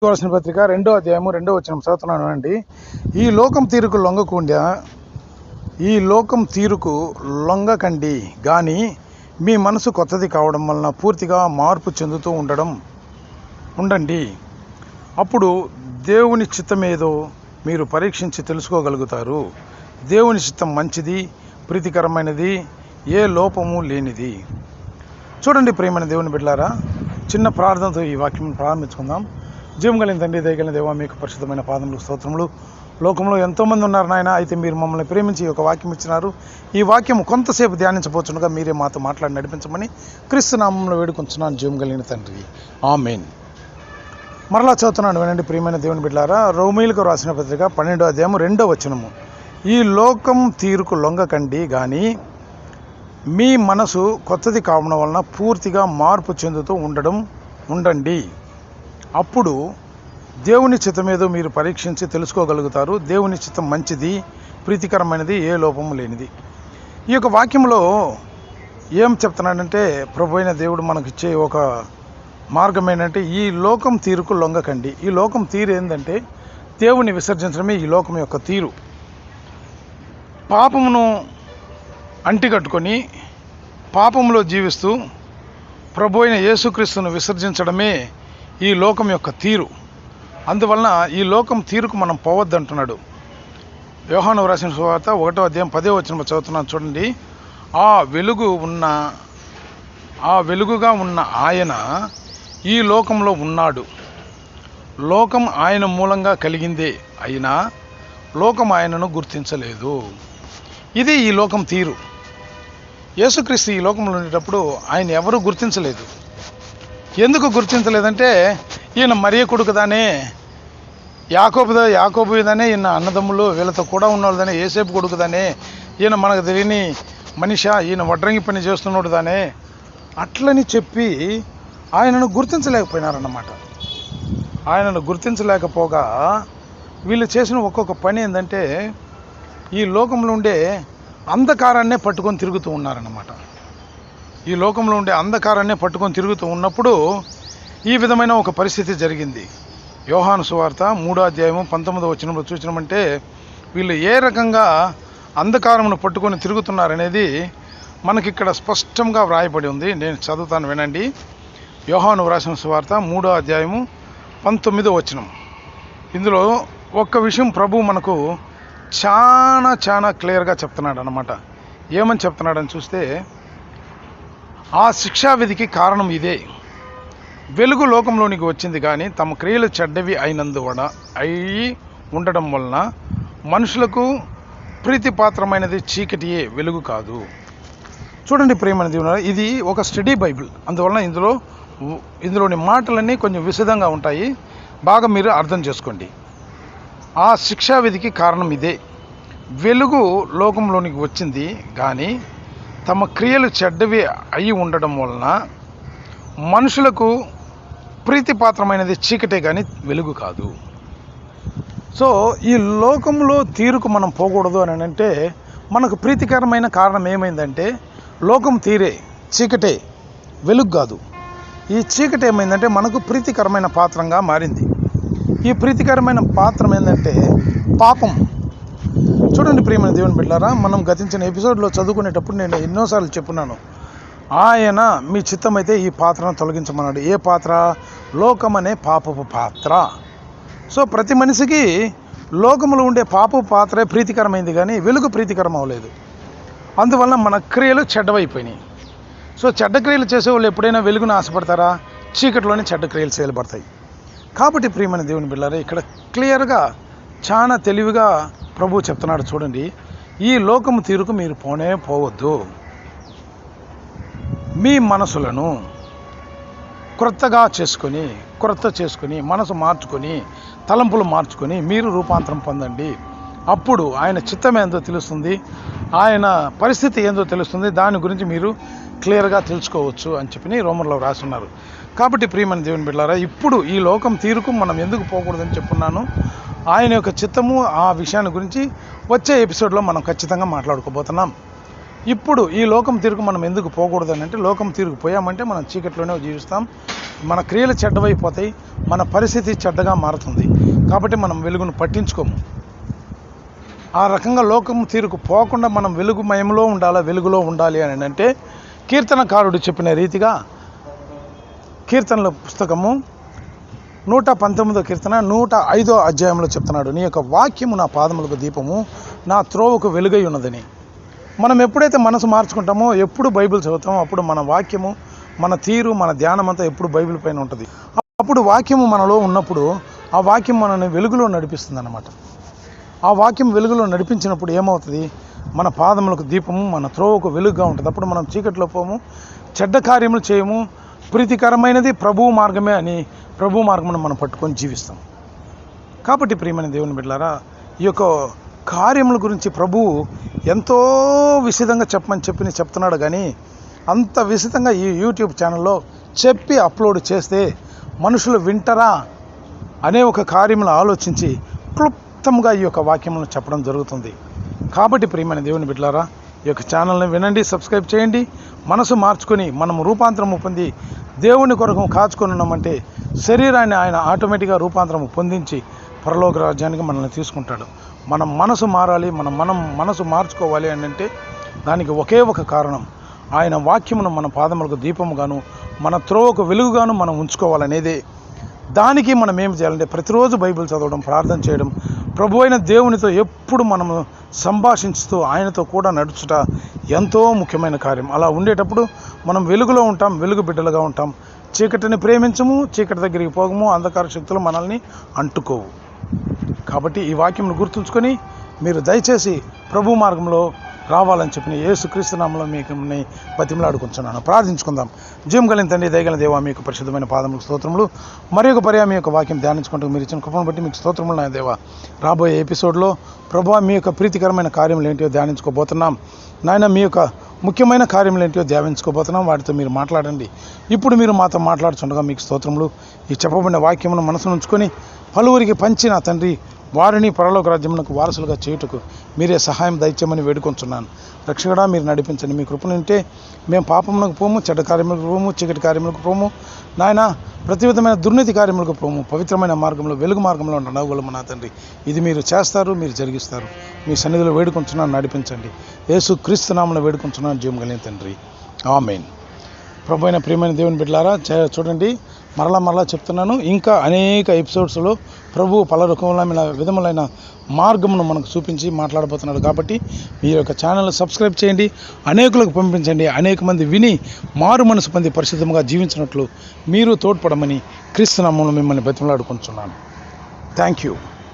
రాసిన పత్రిక 2వ అధ్యాయము 2వ వచనం చదువుతున్నాను అండి. ఈ లోకం తీరుకు లొంగకండి కానీ మీ మనసు కొత్తది కావడం వలన పూర్తిగా మార్పు చెందుతూ ఉండండి. అప్పుడు దేవుని చిత్తమేదో మీరు పరీక్షించి తెలుసుకోగలుగుతారు. దేవుని చిత్తం మంచిది, ప్రీతికరమైనది, ఏ లోపము లేనిది. చూడండి ప్రియమైన దేవుని బిడ్డలారా, చిన్న ప్రార్థనతో ఈ వాక్యం ప్రారంభించుకుందాం. జీవం కలిగిన తండ్రి, దయగలిగిన దేవా, మీకు పరిశుద్ధమైన పాదములు స్తోత్రములు. లోకంలో ఎంతోమంది ఉన్నారు నాయన, అయితే మీరు మమ్మల్ని ప్రేమించి ఒక వాక్యం ఇచ్చినారు. ఈ వాక్యం కొంతసేపు ధ్యానించబోతుండగా మీరే మాతో మాట్లాడి నడిపించమని క్రీస్తు నామంలో వేడుకొంచున్నాను జీవం కలిగిన తండ్రి, ఆమేన్. మరలా చదువుతున్నాను, వినండి ప్రియమైన దేవుని బిడ్డలారా. రోమీయులకు రాసిన పత్రిక 12వ అధ్యాయము 2వ వచనము. ఈ లోకం తీరుకు లొంగకండి కానీ మీ మనసు కొత్తది కావడం వలన పూర్తిగా మార్పు చెందుతూ ఉండండి. అప్పుడు దేవుని చిత్తమేదో మీరు పరీక్షించి తెలుసుకోగలుగుతారు. దేవుని చిత్తం మంచిది, ప్రీతికరమైనది, ఏ లోపము లేనిది. ఈ యొక్క వాక్యంలో ఏం చెప్తున్నాడంటే, ప్రభు అయిన దేవుడు మనకు ఇచ్చే ఒక మార్గం ఏంటంటే, ఈ లోకం తీరుకు లొంగకండి. ఈ లోకం తీరు ఏంటంటే దేవుని విసర్జించడమే ఈ లోకం యొక్క తీరు. పాపమును అంటికట్టుకొని పాపంలో జీవిస్తూ ప్రభు అయిన యేసుక్రీస్తును విసర్జించడమే ఈ లోకం యొక్క తీరు. అందువలన ఈ లోకం తీరుకు మనం పోవద్దంటున్నాడు. యోహాను రాసిన సువార్త 1వ అధ్యాయం 10వ వచనం చదువుతున్నాను చూడండి. ఆ వెలుగుగా ఉన్న ఆయన ఈ లోకంలో ఉన్నాడు. లోకం ఆయన మూలంగా కలిగిందే అయినా లోకం ఆయనను గుర్తించలేదు. ఇది ఈ లోకం తీరు. యేసుక్రీస్తు ఈ లోకంలో ఉండేటప్పుడు ఆయన ఎవరు గుర్తించలేదు. ఎందుకు గుర్తించలేదంటే, ఈయన మరియ కొడుకుదానే, యాకోబుదానే, ఈయన అన్నదమ్ములు వీళ్ళతో కూడా ఉన్నవాళ్ళదానే, ఏసేపు కొడుకుదానే, ఈయన మనకు తెలియని మనిషి, ఈయన వడ్రంగి పని చేస్తున్నాడు దానే అట్లని చెప్పి ఆయనను గుర్తించలేకపోయినారన్నమాట. ఆయనను గుర్తించలేకపోగా వీళ్ళు చేసిన ఒక్కొక్క పని ఏంటంటే, ఈ లోకంలో ఉండే అంధకారాన్నే పట్టుకొని తిరుగుతూ ఉన్నారన్నమాట. ఈ లోకంలో ఉండే అంధకారాన్నే పట్టుకొని తిరుగుతూ ఉన్నప్పుడు ఈ విధమైన ఒక పరిస్థితి జరిగింది. యోహాను సువార్త 3వ అధ్యాయము 19వ వచనంలో చూసినామంటే, వీళ్ళు ఏ రకంగా అంధకారమును పట్టుకొని తిరుగుతున్నారనేది మనకిక్కడ స్పష్టంగా వ్రాయబడి ఉంది. నేను చదువుతాను, వినండి. యోహాను రాసిన సువార్త 3వ అధ్యాయము 19వ వచనం. ఇందులో ఒక్క విషయం ప్రభు మనకు చాలా క్లియర్గా చెప్తున్నాడు అన్నమాట. ఏమని చెప్తున్నాడని చూస్తే, ఆ శిక్షావిధికి కారణం ఇదే, వెలుగు లోకంలోనికి వచ్చింది కానీ తమ క్రియలు చెడ్డవి అయి ఉండడం వలన మనుషులకు ప్రీతిపాత్రమైనది చీకటియే, వెలుగు కాదు. చూడండి ప్రియమైన దేవుని, ఇది ఒక స్టడీ బైబిల్. అందువలన ఇందులోని మాటలన్నీ కొంచెం విశదంగా ఉంటాయి. బాగా మీరు అర్థం చేసుకోండి. ఆ శిక్షావిధికి కారణం ఇదే, వెలుగు లోకంలోనికి వచ్చింది కానీ తమ క్రియలు చెడ్డవి అయి ఉండడం వలన మనుషులకు ప్రీతిపాత్రమైనది చీకటే కానీ వెలుగు కాదు. సో ఈ లోకంలో తీరుకు మనం పోకూడదు అని అంటే, మనకు ప్రీతికరమైన కారణం ఏమైందంటే, లోకం తీరే చీకటే, వెలుగు కాదు. ఈ చీకటి ఏమైందంటే మనకు ప్రీతికరమైన పాత్రంగా మారింది. ఈ ప్రీతికరమైన పాత్రం ఏంటంటే పాపం. చూడండి ప్రియమైన దేవుని బిడ్డలారా, మనం గతించిన ఎపిసోడ్లో చదువుకునేటప్పుడు నేను ఎన్నోసార్లు చెప్పున్నాను, ఆయన మీ చిత్తమైతే ఈ పాత్రను తొలగించమన్నాడు. ఏ పాత్ర? లోకం అనే పాపపు పాత్ర. సో ప్రతి మనిషికి లోకములో ఉండే పాపపు పాత్రే ప్రీతికరమైంది కానీ వెలుగు ప్రీతికరం అవ్వలేదు. అందువలన మన క్రియలు చెడ్డవైపోయినాయి. సో చెడ్డ క్రియలు చేసేవాళ్ళు ఎప్పుడైనా వెలుగును ఆశపడతారా? చీకటిలోనే చెడ్డ క్రియలు చేయబడతాయి. కాబట్టి ప్రియమైన దేవుని బిడ్డలారా, ఇక్కడ క్లియర్గా చాలా తెలివిగా ప్రభు చెప్తున్నాడు. చూడండి, ఈ లోకము తీరుకు మీరు పోవద్దు. మీ మనసులను క్రొత్త చేసుకొని మనసు మార్చుకొని తలంపులు మార్చుకొని మీరు రూపాంతరం పొందండి. అప్పుడు ఆయన చిత్తం ఏందో తెలుస్తుంది, ఆయన పరిస్థితి ఏందో తెలుస్తుంది. దాని గురించి మీరు క్లియర్గా తెలుసుకోవచ్చు అని చెప్పి రోమర్లో రాస్తున్నారు. కాబట్టి ప్రియమైన దేవుని బిడ్డలారా, ఇప్పుడు ఈ లోకం తీరుకు మనం ఎందుకు పోకూడదని చెప్పున్నాను. ఆయన యొక్క చిత్తము, ఆ విషయాన్ని గురించి వచ్చే ఎపిసోడ్లో మనం ఖచ్చితంగా మాట్లాడుకోబోతున్నాం. ఇప్పుడు ఈ లోకం తీరుకు మనం ఎందుకు పోకూడదని అంటే, లోకం తీరుకు పోయామంటే మనం చీకట్లోనే జీవిస్తాం, మన క్రియలు చెడ్డవైపోతాయి, మన పరిస్థితి చెడ్డగా మారుతుంది. కాబట్టి మనం వెలుగును పట్టించుకోము. ఆ రకంగా లోకం తీరుకు పోకుండా మనం వెలుగుమయంలో ఉండాలా, వెలుగులో ఉండాలి అని అంటే కీర్తనకారుడు చెప్పిన రీతిగా కీర్తనల పుస్తకము 119వ కీర్తన 105వ అధ్యాయంలో చెప్తున్నాడు, నీ యొక్క వాక్యము నా పాదములకు దీపము, నా త్రోవకు వెలుగై ఉన్నదని. మనం ఎప్పుడైతే మనసు మార్చుకుంటామో, ఎప్పుడు బైబిల్ చదువుతామో, అప్పుడు మన వాక్యము, మన తీరు, మన ధ్యానం అంతా ఎప్పుడు బైబిల్ పైన ఉంటుంది. అప్పుడు వాక్యము మనలో ఉన్నప్పుడు ఆ వాక్యం మనల్ని వెలుగులో నడిపిస్తుంది అన్నమాట. ఆ వాక్యం వెలుగులో నడిపించినప్పుడు ఏమవుతుంది, మన పాదములకు దీపము, మన త్రోవకు వెలుగుగా ఉంటుంది. అప్పుడు మనం చీకట్లో పోము, చెడ్డ కార్యములు చేయము, ప్రీతికరమైనది ప్రభువు మార్గమే అని ప్రభు మార్గమును మనం పట్టుకొని జీవిస్తాం. కాబట్టి ప్రియమైన దేవుని బిడ్డలారా, ఈ యొక్క కార్యముల గురించి ప్రభువు ఎంతో విశదంగా చెప్పమని చెప్తున్నాడు. కానీ అంత విశదంగా ఈ యూట్యూబ్ ఛానల్లో చెప్పి అప్లోడ్ చేస్తే మనుషులు వింటరా అనే ఒక కార్యములు ఆలోచించి క్లుప్తంగా ఈ యొక్క వాక్యములను చెప్పడం జరుగుతుంది. కాబట్టి ప్రియమైన దేవుని బిడ్డలారా, ఈ యొక్క ఛానల్ని వినండి, సబ్స్క్రైబ్ చేయండి. మనసు మార్చుకొని మనం రూపాంతరము పొంది దేవుని కొరకు కాచుకొని ఉన్నామంటే శరీరాన్ని ఆయన ఆటోమేటిక్గా రూపాంతరము పొందించి పరలోక రాజ్యానికి మనల్ని తీసుకుంటాడు. మనం మనసు మారాలి, మనం మనసు మార్చుకోవాలి అని అంటే దానికి ఒకే ఒక కారణం, ఆయన వాక్యమును మన పాదములకు దీపముగాను, మన త్రోవకు వెలుగుగాను మనం ఉంచుకోవాలనేదే. దానికి మనం ఏం చేయాలంటే ప్రతిరోజు బైబిల్ చదవడం, ప్రార్థన చేయడం, ప్రభు అయిన దేవునితో ఎప్పుడు మనము సంభాషించుతూ ఆయనతో కూడా నడుచుట ఎంతో ముఖ్యమైన కార్యం. అలా ఉండేటప్పుడు మనం వెలుగులో ఉంటాం, వెలుగు బిడ్డలుగా ఉంటాం. చీకటిని ప్రేమించము, చీకటి దగ్గరికి పోగము, అంధకార శక్తులు మనల్ని అంటుకోవు. కాబట్టి ఈ వాక్యంను గుర్తుంచుకొని మీరు దయచేసి ప్రభు మార్గంలో రావాలని చెప్పిన యేసుక్రీస్తు నామములో మీకు బతిమలాడుకుంటున్నాను. ప్రార్థించుకుందాం. జీవం కలిగిన తండ్రి, దయగల దేవా, మీకు పరిశుద్ధమైన పాదములకు స్తోత్రములు. మరి ఒక పర్యాయం మీ యొక్క వాక్యం ధ్యానించుకుంటూ మీరు ఇచ్చిన కృపను బట్టి మీకు స్తోత్రములు నాయన దేవా. రాబోయే ఎపిసోడ్లో ప్రభువా మీ యొక్క ప్రీతికరమైన కార్యములు ఏంటో ధ్యానించుకోబోతున్నాం నాయన. మీ యొక్క ముఖ్యమైన కార్యములు ఏంటో ధ్యానించుకోబోతున్నాం, వాటితో మీరు మాట్లాడండి. ఇప్పుడు మీరు మాతో మాట్లాడుతుండగా మీకు స్తోత్రములు. ఈ చెప్పబడిన వాక్యమును మనసును ఉంచుకొని పలువురికి పంచిన తండ్రి, వారిని పరలోక రాజ్యమునకు వారసులుగా చేయుటకు మీరే సహాయం దయచేయమని వేడుకొంచున్నాను. రక్షకుడా, మీరు నడిపించండి. మీ కృపను ఉంటే మేము పాపమునకు పోము, చెడ్డ కార్యములకు పోము, చీకటి కార్యములకు పోము నాయన, ప్రతి విధమైన దుర్నీతి కార్యములకు పోము, పవిత్రమైన మార్గంలో, వెలుగు మార్గంలో నడవగలము నా తండ్రి. ఇది మీరు చేస్తారు, మీరు జరిగిస్తారు. మీ సన్నిధిలో వేడుకొంచున్నాను, నడిపించండి. యేసుక్రీస్తు నామములో వేడుకొంచున్నాను, జీవం కలిగిన తండ్రి, ఆమేన్. ప్రభు అయిన ప్రియమైన దేవుని బిడ్డలారా, చూడండి, మరలా చెప్తున్నాను, ఇంకా అనేక ఎపిసోడ్స్లో ప్రభు పలు రకములైన విధములైన మార్గమును మనకు చూపించి మాట్లాడబోతున్నాడు. కాబట్టి మీ యొక్క ఛానల్ని సబ్స్క్రైబ్ చేయండి, అనేకులకు పంపించండి. అనేక మంది విని మారు మనసు పొంది పరిశుద్ధంగా జీవించినట్లు మీరు తోడ్పడమని క్రీస్తు నామములో మిమ్మల్ని బతిమలాడుకుంటున్నాను. Thank you.